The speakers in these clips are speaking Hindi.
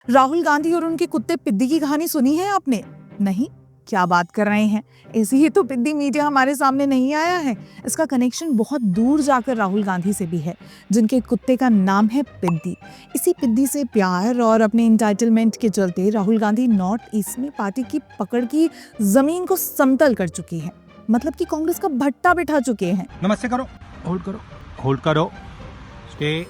राहुल गांधी और उनके कुत्ते पिद्दी की कहानी सुनी है आपने? नहीं? क्या बात कर रहे हैं? ऐसे ही तो पिद्दी मीडिया हमारे सामने नहीं आया है। इसका कनेक्शन बहुत दूर जाकर राहुल गांधी से भी है, जिनके कुत्ते का नाम है पिद्दी। इसी पिद्दी से प्यार और अपने इंटाइटलमेंट के चलते राहुल गांधी नॉर्थ ईस्ट में पार्टी की पकड़ की जमीन को समतल कर चुकी है। मतलब कि कांग्रेस का भट्टा बिठा चुके हैं। नमस्ते करो, होल्ड करो, स्टे,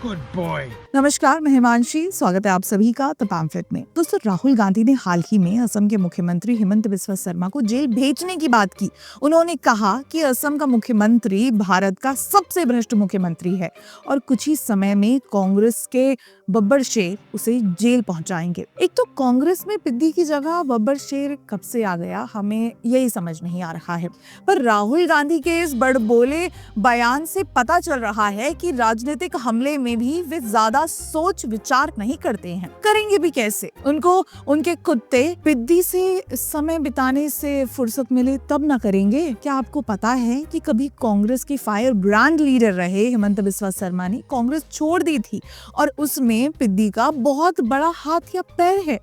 गुड बॉय। नमस्कार, मैं हिमांशी, स्वागत है आप सभी का द पैम्फलेट में। दोस्तों, राहुल गांधी ने हाल ही में असम के मुख्यमंत्री हिमंत बिस्वा शर्मा को जेल भेजने की बात की। उन्होंने कहा कि असम का मुख्यमंत्री भारत का सबसे भ्रष्ट मुख्यमंत्री है और कुछ ही समय में कांग्रेस के बब्बर शेर उसे जेल पहुंचाएंगे। एक तो कांग्रेस में पिद्दी की जगह बब्बर शेर कब से आ गया, हमें यही समझ नहीं आ रहा है। पर राहुल गांधी के इस बड़बोले बयान से पता चल रहा है कि राजनीतिक हमले में भी वे ज्यादा सोच विचार नहीं करते हैं। करेंगे भी कैसे? उनको उनके कुत्ते पिद्दी से समय बिताने से फुर्सत मिले तब ना करेंगे? क्या आपको पता है कि कभी कांग्रेस की फायर ब्रांड लीडर रहे हिमंत बिस्वा शर्मा ने कांग्रेस छोड़ दी थी और उसमें पिद्दी का बहुत बड़ा हाथ या पैर है।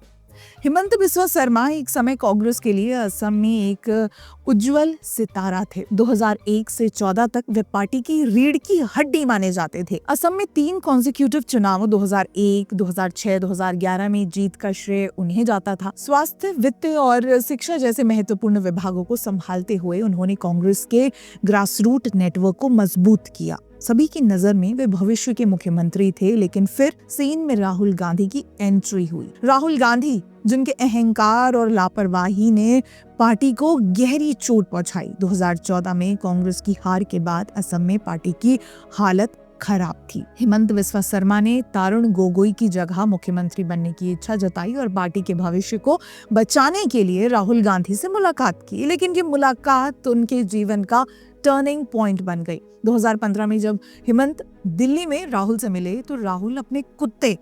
हिमंत बिस्वा शर्मा एक समय कांग्रेस के लिए असम में एक उज्जवल सितारा थे। 2001 से 14 तक वे पार्टी की रीढ़ की हड्डी माने जाते थे। असम में 3 कॉन्जिक्यूटिव चुनाव 2001, 2006, 2011 में जीत का श्रेय उन्हें जाता था। स्वास्थ्य, वित्त और शिक्षा जैसे महत्वपूर्ण विभागों को संभालते हुए उन्होंने कांग्रेस के ग्रासरूट नेटवर्क को मजबूत किया। सभी की नजर में वे भविष्य के मुख्यमंत्री थे, लेकिन फिर सीन में राहुल गांधी की एंट्री हुई। राहुल गांधी, जिनके अहंकार और लापरवाही ने पार्टी को गहरी चोट पहुंचाई। 2014 में कांग्रेस की हार के बाद असम में पार्टी की हालत खराब थी। हिमंत बिस्वा शर्मा ने तरुण गोगोई की जगह मुख्यमंत्री बनने की इच्छा जताई और पार्टी के भविष्य को बचाने के लिए राहुल गांधी से मुलाकात की। लेकिन ये मुलाकात उनके जीवन का टर्निंग पॉइंट बन गई। 2015 में जब हिमंत दिल्ली में राहुल से मिले तो राहुल अपने कुत्ते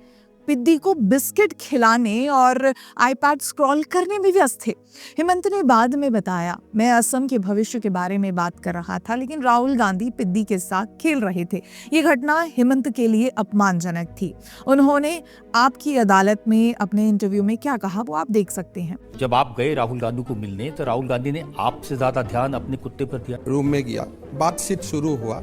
पिद्दी को बिस्किट खिलाने और आईपैड स्क्रॉल करने में व्यस्त थे। हिमंत ने बाद में बताया, मैं असम के भविष्य के बारे में बात कर रहा था, लेकिन राहुल गांधी पिद्दी के साथ खेल रहे थे। ये घटना हिमंत के लिए अपमानजनक थी। उन्होंने आपकी अदालत में अपने इंटरव्यू में क्या कहा, वो आप देख सकते हैं। जब आप गए राहुल गांधी को मिलने तो राहुल गांधी ने आपसे ज्यादा ध्यान अपने कुत्ते पर दिया। रूम में गया, बातचीत शुरू हुआ।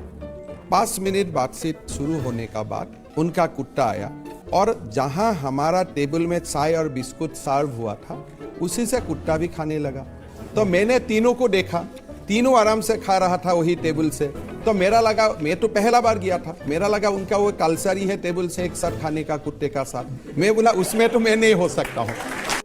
5 मिनट बातचीत शुरू होने का बाद उनका कुत्ता आया और जहां हमारा टेबल में चाय और बिस्कुट सर्व हुआ था उसी से कुत्ता भी खाने लगा। तो मैंने तीनों को देखा, तीनों आराम से खा रहा था वही टेबल से। तो मेरा लगा, मैं तो पहला बार गया था, मेरा लगा उनका वो कल्चर ही है टेबल से एक साथ खाने का कुत्ते का साथ। मैं बोला उसमें तो मैं नहीं हो सकता हूँ।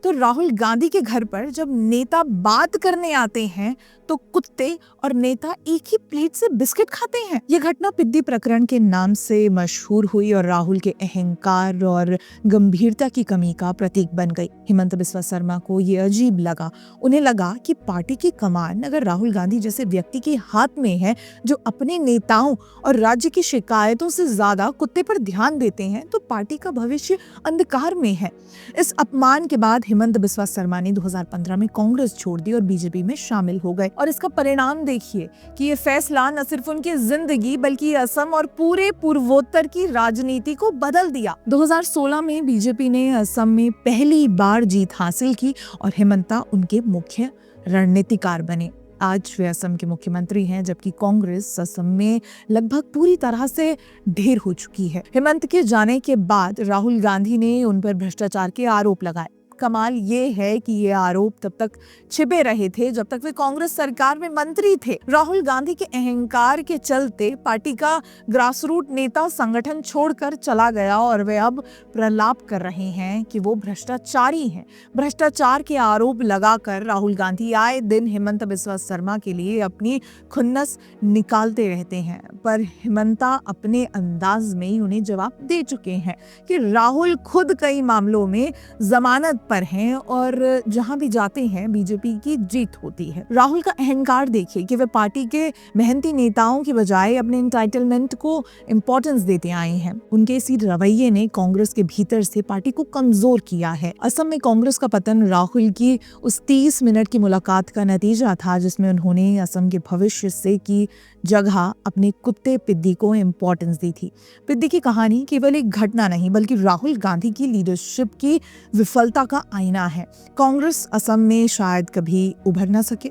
तो राहुल गांधी के घर पर जब नेता बात करने आते हैं तो कुत्ते और नेता एक ही प्लेट से बिस्किट खाते हैं। यह घटना पिद्दी प्रकरण के नाम से मशहूर हुई और राहुल के अहंकार और गंभीरता की कमी का प्रतीक बन गई। हिमंत बिस्वा शर्मा को यह अजीब लगा। उन्हें लगा कि पार्टी की कमान अगर राहुल गांधी जैसे व्यक्ति के हाथ में है जो अपने नेताओं और राज्य की शिकायतों से ज्यादा कुत्ते पर ध्यान देते हैं, तो पार्टी का भविष्य अंधकार में है। इस अपमान के बाद हिमंत बिस्वा शर्मा ने 2015 में कांग्रेस छोड़ दी और बीजेपी में शामिल हो गए। और इसका परिणाम देखिए कि ये फैसला न सिर्फ उनकी जिंदगी बल्कि असम और पूरे पूर्वोत्तर की राजनीति को बदल दिया। 2016 में बीजेपी ने असम में पहली बार जीत हासिल की और हिमंता उनके मुख्य रणनीतिकार बने। आज वे असम के मुख्यमंत्री हैं, जबकि कांग्रेस असम में लगभग पूरी तरह से ढेर हो चुकी है। हिमंत के जाने के बाद राहुल गांधी ने उन पर भ्रष्टाचार के आरोप लगाए। कमाल ये है कि ये आरोप तब तक छिपे रहे थे जब तक वे कांग्रेस सरकार में मंत्री थे। राहुल गांधी के अहंकार के चलते पार्टी का ग्रासरूट नेता संगठन छोड़कर चला गया और वे अब प्रलाप कर रहे हैं कि वो भ्रष्टाचारी हैं। भ्रष्टाचार के आरोप लगाकर राहुल गांधी आए दिन हिमंत बिस्वा शर्मा के लिए अपनी खुन्नस निकालते रहते हैं, पर हिमंता अपने अंदाज में ही उन्हें जवाब दे चुके हैं कि राहुल खुद कई मामलों में जमानत पर हैं और जहां भी जाते हैं बीजेपी की जीत होती है। राहुल का अहंकार देखिए कि वे पार्टी के मेहनती नेताओं की बजाय अपने एंटाइटलमेंट को इंपॉर्टेंस देते आए हैं। उनके इसी रवैये ने कांग्रेस के भीतर से पार्टी को कमजोर किया है। असम में कांग्रेस का पतन राहुल की उस 30 मिनट की मुलाकात का नतीजा था जिसमें उन्होंने असम के भविष्य से की जगह अपने कुत्ते पिद्दी को इम्पोर्टेंस दी थी। पिद्दी की कहानी केवल एक घटना नहीं बल्कि राहुल गांधी की लीडरशिप की विफलता का आईना है। कांग्रेस असम में शायद कभी उभर ना सके,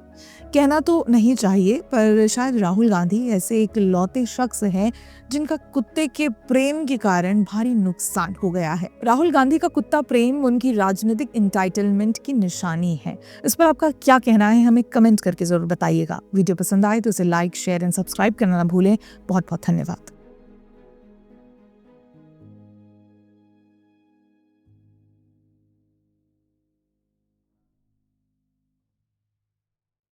कहना तो नहीं चाहिए, पर शायद राहुल गांधी ऐसे एक लौते शख्स हैं जिनका कुत्ते के प्रेम के कारण भारी नुकसान हो गया है। राहुल गांधी का कुत्ता प्रेम उनकी राजनीतिक इंटाइटलमेंट की निशानी है। इस पर आपका क्या कहना है हमें कमेंट करके जरूर बताइएगा। वीडियो पसंद आए तो इसे लाइक, शेयर एंड सब्सक्राइब करना ना भूलें। बहुत बहुत धन्यवाद।